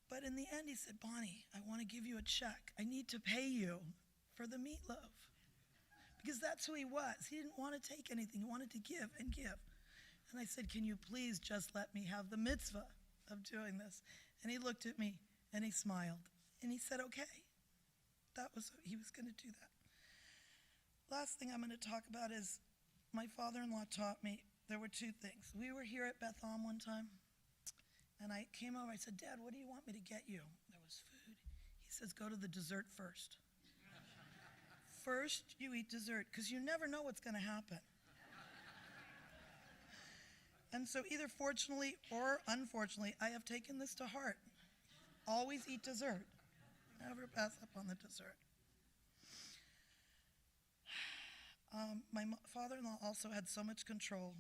Speaker 7: But in the end, he said, "Bonnie, I want to give you a check. I need to pay you for the meatloaf." Because that's who he was. He didn't want to take anything. He wanted to give and give. And I said, "Can you please just let me have the mitzvah of doing this?" And he looked at me and he smiled. And he said, "Okay." He was going to do that. Last thing I'm going to talk about is my father-in-law taught me there were 2 things. We were here at Beth Am one time, and I came over. I said, "Dad, what do you want me to get you?" There was food. He says, "Go to the dessert first." First, you eat dessert, because you never know what's going to happen. And so either fortunately or unfortunately, I have taken this to heart. Always eat dessert. Never pass up on the dessert. My father-in-law also had so much control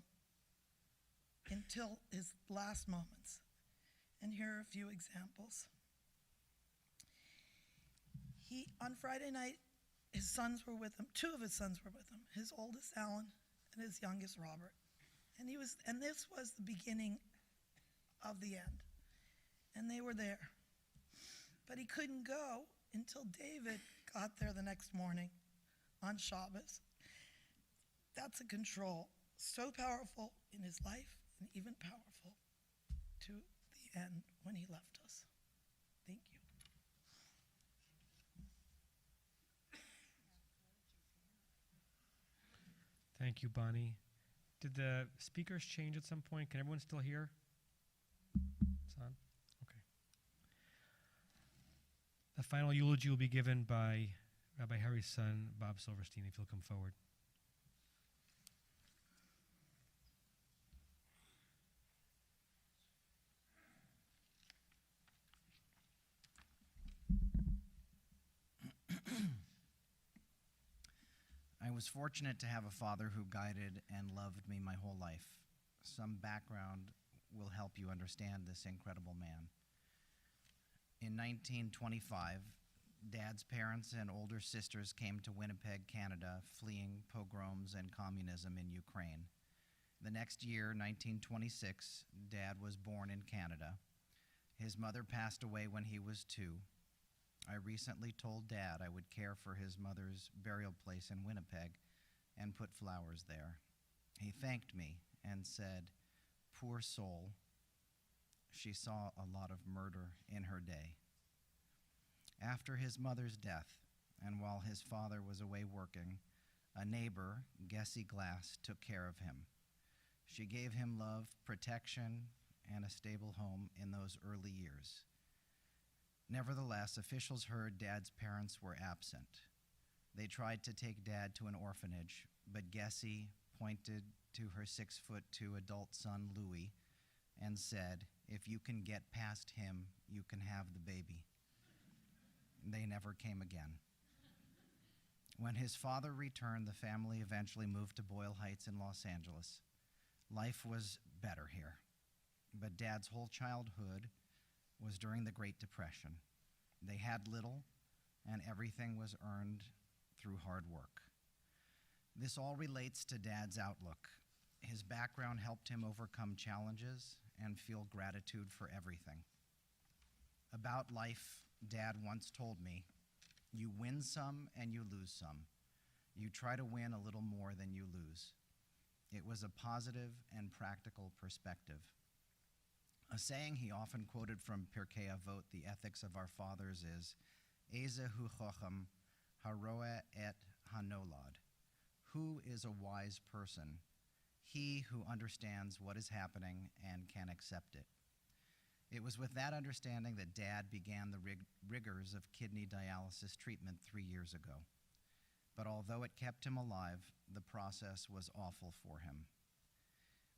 Speaker 7: until his last moments. And here are a few examples. On Friday night, his sons were with him. 2 of his sons were with him. His oldest, Alan, and his youngest, Robert. And this was the beginning of the end. And they were there. But he couldn't go until David got there the next morning on Shabbos. That's a control so powerful in his life and even powerful to the end when he left us. Thank you.
Speaker 1: Thank you, Bonnie. Did the speakers change at some point? Can everyone still hear? It's on? Okay. The final eulogy will be given by Rabbi Harry's son, Bob Silverstein, if you'll come forward.
Speaker 8: I was fortunate to have a father who guided and loved me my whole life. Some background will help you understand this incredible man. In 1925, Dad's parents and older sisters came to Winnipeg, Canada, fleeing pogroms and communism in Ukraine. The next year, 1926, Dad was born in Canada. His mother passed away when he was 2. I recently told Dad I would care for his mother's burial place in Winnipeg and put flowers there. He thanked me and said, "Poor soul, she saw a lot of murder in her day." After his mother's death, and while his father was away working, a neighbor, Gessie Glass, took care of him. She gave him love, protection, and a stable home in those early years. Nevertheless, officials heard Dad's parents were absent. They tried to take Dad to an orphanage, but Gessie pointed to her 6'2" adult son, Louis, and said, "If you can get past him, you can have the baby." They never came again. When his father returned, the family eventually moved to Boyle Heights in Los Angeles. Life was better here, but Dad's whole childhood was during the Great Depression. They had little, and everything was earned through hard work. This all relates to Dad's outlook. His background helped him overcome challenges and feel gratitude for everything. About life, Dad once told me, "You win some and you lose some. You try to win a little more than you lose." It was a positive and practical perspective. A saying he often quoted from Pirkei Avot, the ethics of our fathers, is, "Eze hu chacham, haroeh et hanolad." Who is a wise person? He who understands what is happening and can accept it. It was with that understanding that Dad began the rigors of kidney dialysis treatment 3 years ago. But although it kept him alive, the process was awful for him.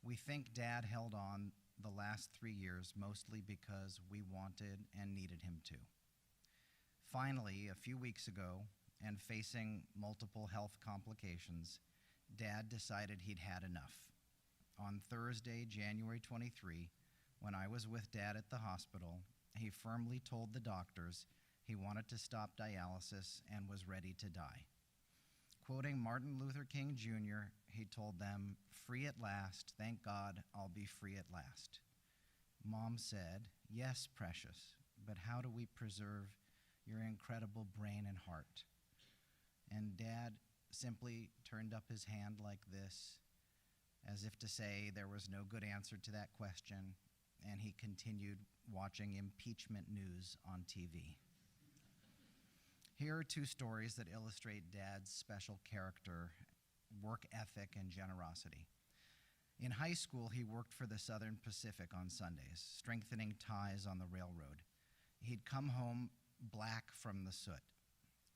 Speaker 8: We think Dad held on the last 3 years mostly because we wanted and needed him to. Finally, a few weeks ago, and facing multiple health complications, Dad decided he'd had enough. On Thursday, January 23, when I was with Dad at the hospital, he firmly told the doctors he wanted to stop dialysis and was ready to die. Quoting Martin Luther King Jr., he told them, "Free at last, thank God I'll be free at last." Mom said, "Yes, precious, but how do we preserve your incredible brain and heart?" And Dad simply turned up his hand like this, as if to say there was no good answer to that question, and he continued watching impeachment news on TV. Here are 2 stories that illustrate Dad's special character, work ethic, and generosity. In high school, he worked for the Southern Pacific on Sundays, strengthening ties on the railroad. He'd come home black from the soot.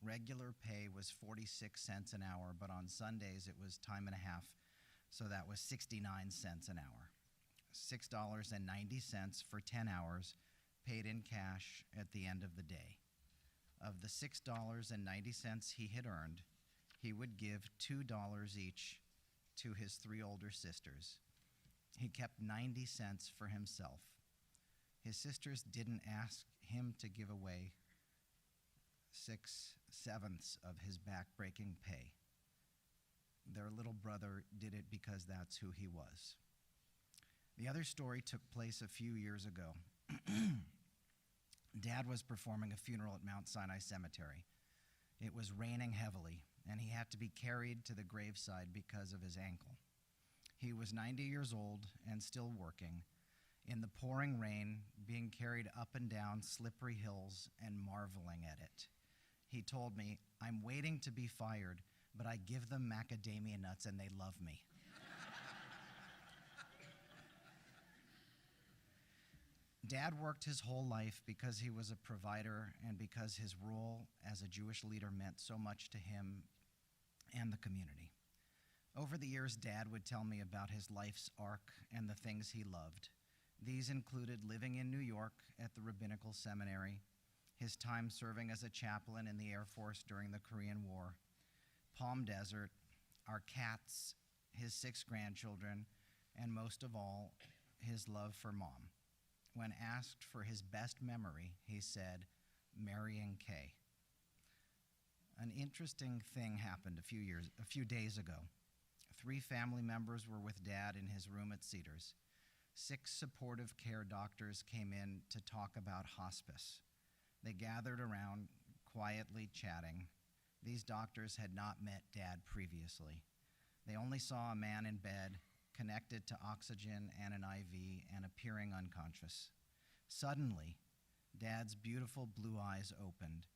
Speaker 8: Regular pay was 46 cents an hour, but on Sundays it was time and a half, so that was 69 cents an hour. $6.90 for 10 hours, paid in cash at the end of the day. Of the $6.90 he had earned, he would give $2 each to his 3 older sisters. He kept 90 cents for himself. His sisters didn't ask him to give away 6/7 of his back-breaking pay. Their little brother did it because that's who he was. The other story took place a few years ago. Dad was performing a funeral at Mount Sinai Cemetery. It was raining heavily, and he had to be carried to the graveside because of his ankle. He was 90 years old and still working, in the pouring rain, being carried up and down slippery hills and marveling at it. He told me, "I'm waiting to be fired, but I give them macadamia nuts and they love me." Dad worked his whole life because he was a provider and because his role as a Jewish leader meant so much to him and the community. Over the years, Dad would tell me about his life's arc and the things he loved. These included living in New York at the Rabbinical Seminary, his time serving as a chaplain in the Air Force during the Korean War, Palm Desert, our cats, his 6 grandchildren, and most of all, his love for Mom. When asked for his best memory, he said, marrying Kay. An interesting thing happened a few days ago. 3 family members were with Dad in his room at Cedars. 6 supportive care doctors came in to talk about hospice. They gathered around, quietly chatting. These doctors had not met Dad previously. They only saw a man in bed, connected to oxygen and an IV, and appearing unconscious. Suddenly, Dad's beautiful blue eyes opened,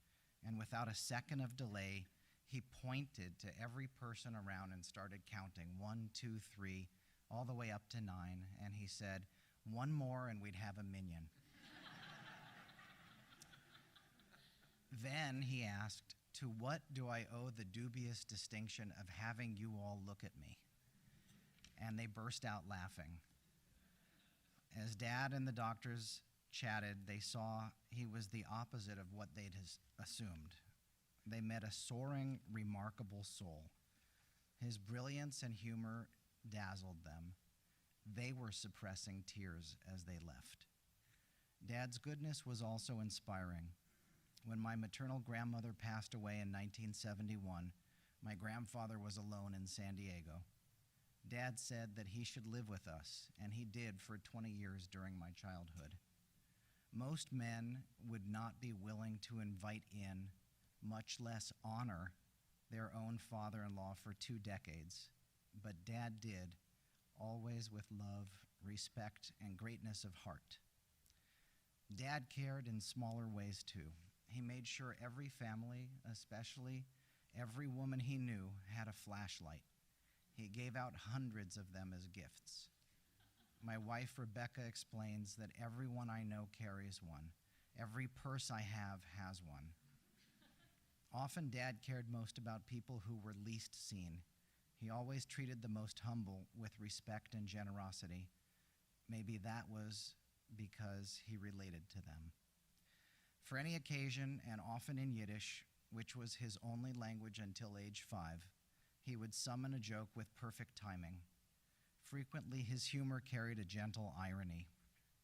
Speaker 8: and without a second of delay, he pointed to every person around and started counting 1, 2, 3, all the way up to 9, and he said, 1 more and we'd have a minion. Then he asked, to what do I owe the dubious distinction of having you all look at me? And they burst out laughing. As Dad and the doctors chatted, they saw he was the opposite of what they'd assumed. They met a soaring, remarkable soul. His brilliance and humor dazzled them. They were suppressing tears as they left. Dad's goodness was also inspiring. When my maternal grandmother passed away in 1971, my grandfather was alone in San Diego. Dad said that he should live with us, and he did for 20 years during my childhood. Most men would not be willing to invite in, much less honor, their own father-in-law for 2 decades, but Dad did, always with love, respect, and greatness of heart. Dad cared in smaller ways too. He made sure every family, especially every woman he knew, had a flashlight. He gave out hundreds of them as gifts. My wife, Rebecca, explains that everyone I know carries one. Every purse I have has one. Often, Dad cared most about people who were least seen. He always treated the most humble with respect and generosity. Maybe that was because he related to them. For any occasion, and often in Yiddish, which was his only language until age 5, he would summon a joke with perfect timing. Frequently, his humor carried a gentle irony.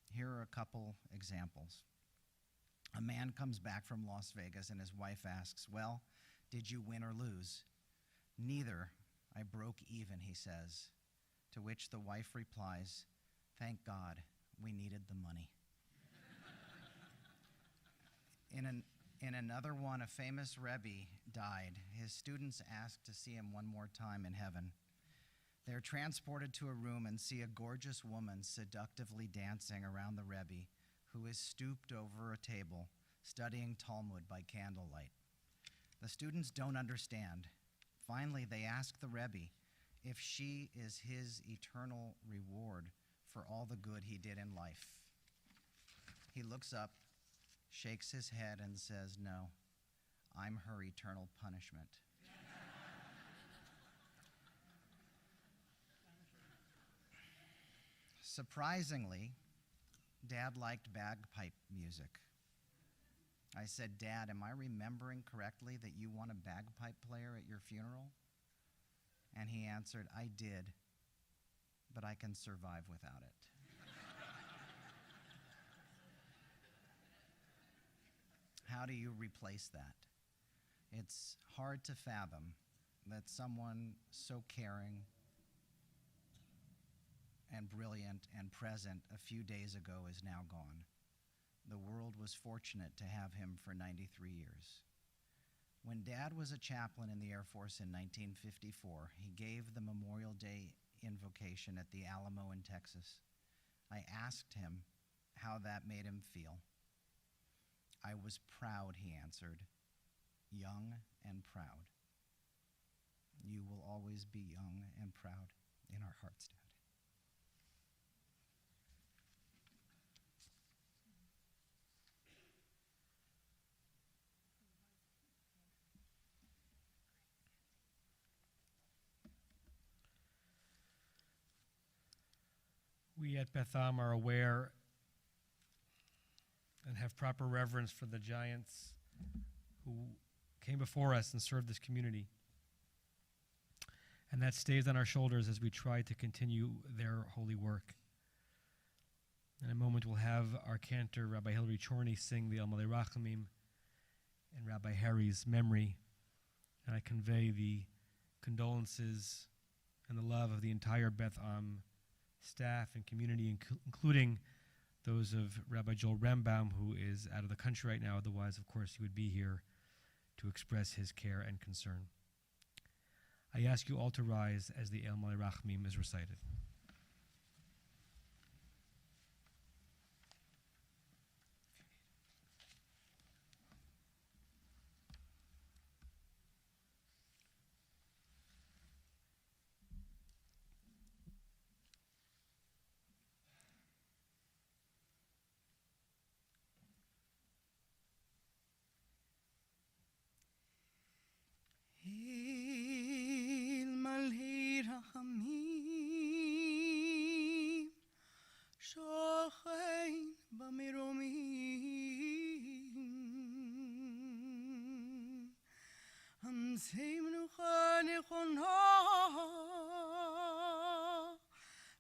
Speaker 8: Here are a couple examples. A man comes back from Las Vegas and his wife asks, well, did you win or lose? Neither. I broke even, he says. To which the wife replies, thank God, we needed the money. In another one, a famous Rabbi died. His students asked to see him one more time in heaven. They're transported to a room and see a gorgeous woman seductively dancing around the Rebbe, who is stooped over a table, studying Talmud by candlelight. The students don't understand. Finally, they ask the Rebbe if she is his eternal reward for all the good he did in life. He looks up, shakes his head, and says, no, I'm her eternal punishment. Surprisingly, Dad liked bagpipe music. I said, Dad, am I remembering correctly that you want a bagpipe player at your funeral? And he answered, I did, but I can survive without it. How do you replace that? It's hard to fathom that someone so caring and brilliant and present a few days ago is now gone. The world was fortunate to have him for 93 years. When Dad was a chaplain in the Air Force in 1954, he gave the Memorial Day invocation at the Alamo in Texas. I asked him how that made him feel. I was proud, he answered, young and proud. You will always be young and proud in our hearts, Dad.
Speaker 1: We at Beth Am are aware and have proper reverence for the giants who came before us and served this community. And that stays on our shoulders as we try to continue their holy work. In a moment, we'll have our cantor, Rabbi Hilary Chorney, sing the El Malei Rachamim in Rabbi Harry's memory. And I convey the condolences and the love of the entire Beth Am staff and community, including those of Rabbi Joel Rembaum, who is out of the country right now. Otherwise, of course, he would be here to express his care and concern. I ask you all to rise as the El Malei Rachamim is recited.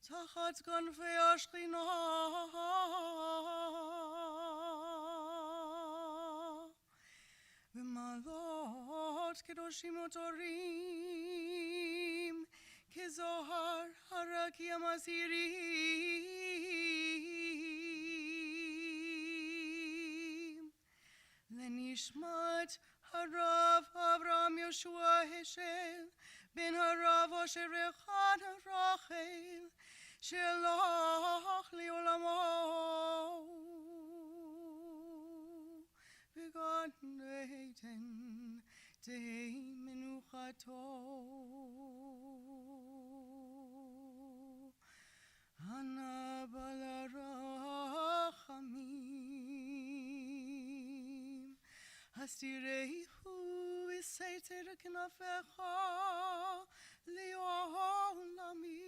Speaker 9: תחת כנפי השכינה ומעלות קדושים וטהורים כזוהר הרקיע המזהירים לנשמת הרב אברהם יהושע השל בן הרב אשר אחד רחל שהלך לעולמו וגן עדן תהי מנוחתו ענה בעל הרחמים הסתירהו בסתר כנפיך לעולמים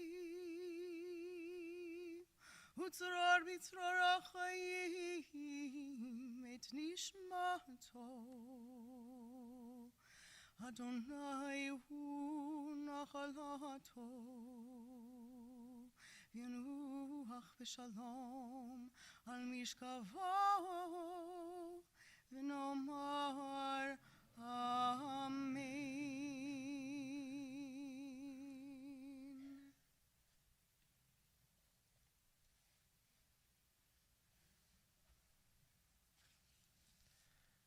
Speaker 9: וצרור בצרור החיים את נשמתו אדוני הוא נחלתו ינוח בשלום על משכבו ונאמר אמן.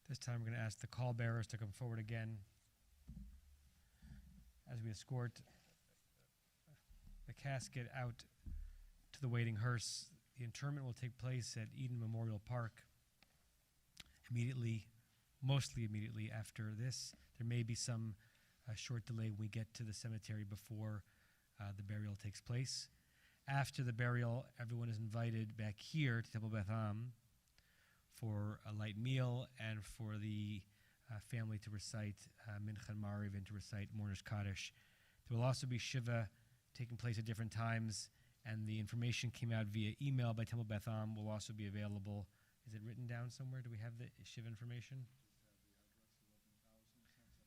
Speaker 1: This time we're going to ask the call bearers to come forward again as we escort the casket out to the waiting hearse. The interment will take place at Eden Memorial Park mostly immediately after this. There may be some short delay when we get to the cemetery before the burial takes place. After the burial, everyone is invited back here to Temple Beth Am for a light meal and for the family to recite Mincha and Mariv and to recite Mourner's Kaddish. There will also be Shiva taking place at different times, and the information came out via email by Temple Beth Am will also be available. Is it written down somewhere? Do we have the Shiva information?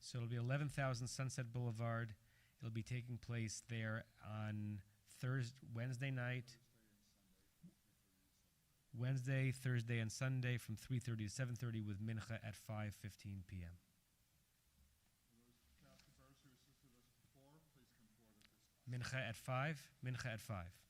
Speaker 1: So it'll be 11,000 Sunset Boulevard. It'll be taking place there on Wednesday night, Wednesday, Thursday, and Sunday from 3:30 to 7:30 with Mincha at 5:15 p.m. Mincha at 5. Mincha at 5.